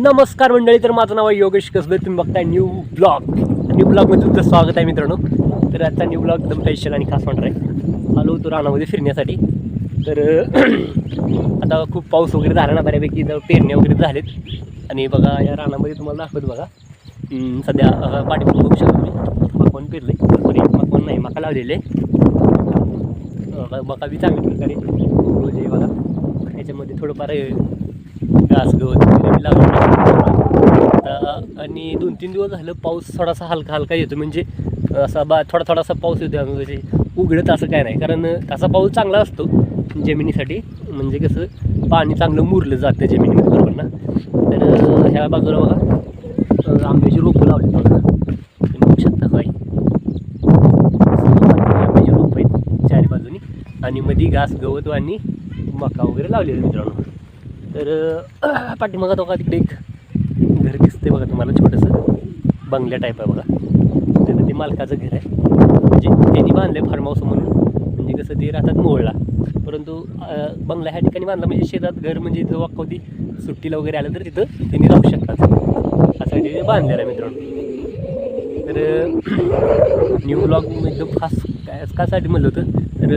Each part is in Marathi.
नमस्कार मंडळी, तर माझं नाव आहे योगेश कसबे. तुम्ही बघताय न्यू ब्लॉगमध्ये तुमचं स्वागत आहे मित्रांनो. तर आजचा न्यू ब्लॉग एकदम स्पेशल आणि खास होणार आहे. आलो होतो रानामध्ये फिरण्यासाठी. तर आता खूप पाऊस वगैरे झाला ना, बऱ्यापैकी तर पेरण्या वगैरे झालेत. आणि बघा या रानामध्ये तुम्हाला दाखवत बघा सध्या पाठीमागे बघू शकतो तुम्ही मकान पेरले. मकान नाही, मका लावलेले मका बी चांगल्या प्रकारे रोज आहे बघा. याच्यामध्ये थोडंफार घास गवत वगैरे लावलं. आणि 2-3 दिवस झालं पाऊस थोडासा हलका येतो, म्हणजे असा थोडासा पाऊस येतो. म्हणजे उघडत असं काय नाही, कारण तसा पाऊस चांगला असतो जमिनीसाठी. म्हणजे कसं पाणी चांगलं मुरलं जातं जमिनीमध्ये, बरोबर ना. तर ह्या बाजूला बघा आंब्याची रोपं लावली बघा, तुम्ही बघू शकता काय आंब्याची रोपं आहेत चारी बाजूनी. आणि मध्ये घास गवत आणि मका वगैरे लावलेलं मित्रांनो. तर पाठीमागं बघा तिकडे एक घर दिसते बघा तुम्हाला, छोटंसं बंगल्या टाईप आहे बघा. तर ते मालकाचं घर आहे, म्हणजे त्यांनी बांधलं आहे फार्म हाऊस म्हणून. म्हणजे कसं ते राहतात मोहळा, परंतु बंगला ह्या ठिकाणी बांधला म्हणजे शेतात घर, म्हणजे इथं कधी सुट्टीला वगैरे आलं तर तिथं त्यांनी राहू शकतात, असं ते बांधलेलं आहे मित्रांनो. तर न्यू ब्लॉग एकदम खास कासाठी म्हणलं होतं, तर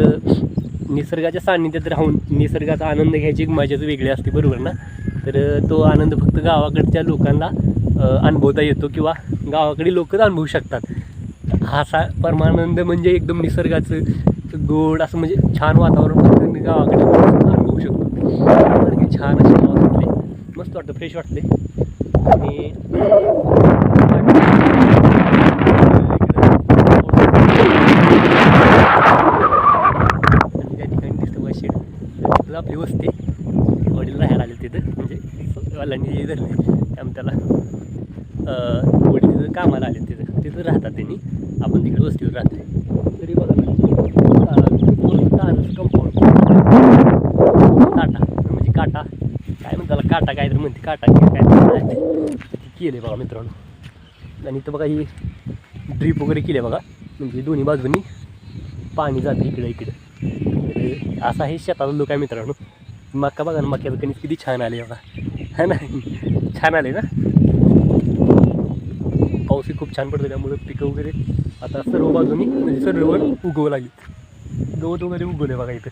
निसर्गाच्या सान्निध्यात राहून निसर्गाचा आनंद घ्यायची एक मजाच वेगळी असते, बरोबर ना. तर तो आनंद फक्त गावाकडच्या लोकांना अनुभवता येतो, किंवा गावाकडे लोकच अनुभवू शकतात. हा परमानंद म्हणजे एकदम निसर्गाचं गोड असं, म्हणजे छान वातावरण फक्त गावाकडे अनुभवू शकतो. कारण छान असे हवा सुटले, मस्त वाटतं, फ्रेश वाटते. आणि आपली वस्ती वडील राहायला आले तिथं, म्हणजे वालांनी धरले त्याला वडील तिथं कामाला आले तिथं राहतात त्यांनी. आपण तिकडे वस्तीवर राहतो. तरी बघा कंपाऊंड काटा, म्हणजे काटा काय म्हणतात, काटा काय तर म्हणते, काटा काय केले बघा मित्रांनो. आणि इथं बघा ही ड्रीप वगैरे केली आहे बघा, म्हणजे दोन्ही बाजूनी पाणी जातं इकडे. असा हे शेताला लोक आहे मित्रांनो. मका बघा ना, मक्याचं कणीस किती छान आले बघा, है ना, छान आले ना. पाऊसही खूप छान पडतो, त्यामुळे पिकं वगैरे आता सर्व बाजूनी म्हणजे सर्ववर उगवू लागली. गवत वगैरे उगवले बघा इथं.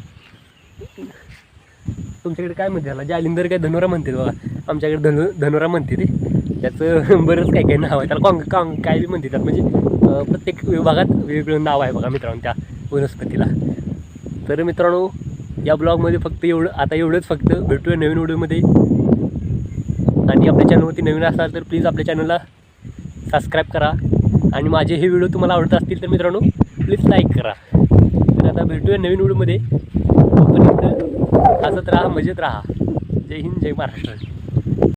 तुमच्याकडे काय म्हणते त्याला, जालिंदर काय धनोरा म्हणते बघा, आमच्याकडे धनोरा म्हणते ते. त्याचं बरंच काय नाव आहे त्याला, काय बी म्हणते त्यात, म्हणजे प्रत्येक विभागात वेगवेगळं नाव आहे बघा मित्रांनो त्या वनस्पतीला. तर मित्रांनो या ब्लॉगमध्ये फक्त एवढंच फक्त. भेटूया नवीन व्हिडिओमध्ये. आणि आपल्या चॅनलवरती नवीन असाल तर प्लीज आपल्या चॅनलला सबस्क्राईब करा. आणि माझे हे व्हिडिओ तुम्हाला आवडत असतील तर मित्रांनो प्लीज लाईक करा. तर आता भेटूया नवीन व्हिडिओमध्ये. तोपर्यंत हसत राहा, मजेत राहा. जय हिंद, जय महाराष्ट्र.